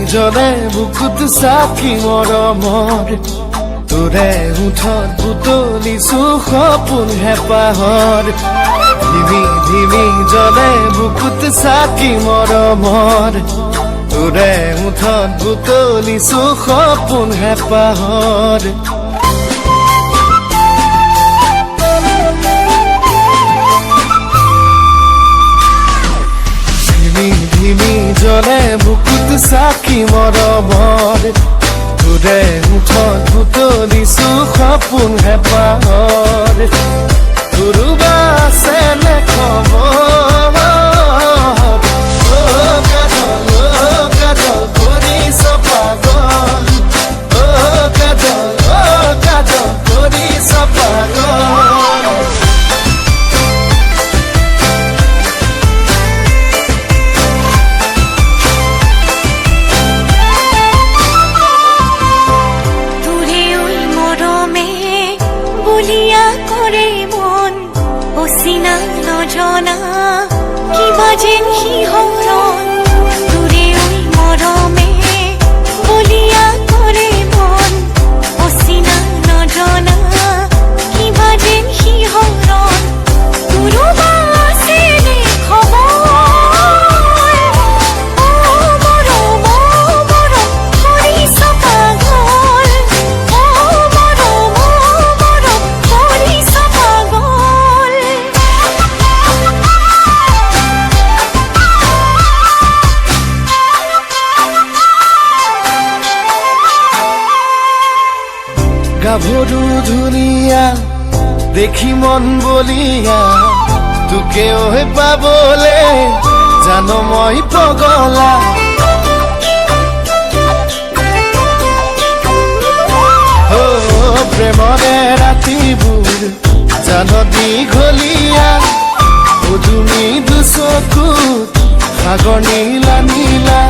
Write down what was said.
জলে বুকুত চাকি মৰমৰ তোৰে উঠত বুটলিছো সপোন হেঁপাহৰ ধিমি ধিমি জলে বুকুত চাকি মৰমৰ তোৰে উঠত বুটলিছো সপোন হেঁপাহৰ ধিমি জলে বুকুত চাকি মৰমৰ তোৰে মুঠত বুটলিছো সপোন হেঁপাহৰ তোৰোবা আছে নে খবৰ কাজল কৰিছ পাগল কাজল কৰিছ পাগল অচিনা নজনা কিবা যেন শিহৰণ তোৰে ঐ মৰমে বলিয়া কৰে মন অচিনা নজনা কিবা যেন শিহৰণ তোৰোবা আছে নে খবৰ মৰম কৰিছ পাগল মৰম কৰিছ পাগল গাভৰু ধুনীয়া দেখি মন বলিয়া তোকে ঐ পাবলে জানো মই পগলা প্ৰেমৰে ৰাতিবোৰ জানো দীঘলীয়া উদুমি দুচকুত সাগৰ নীলা নীলা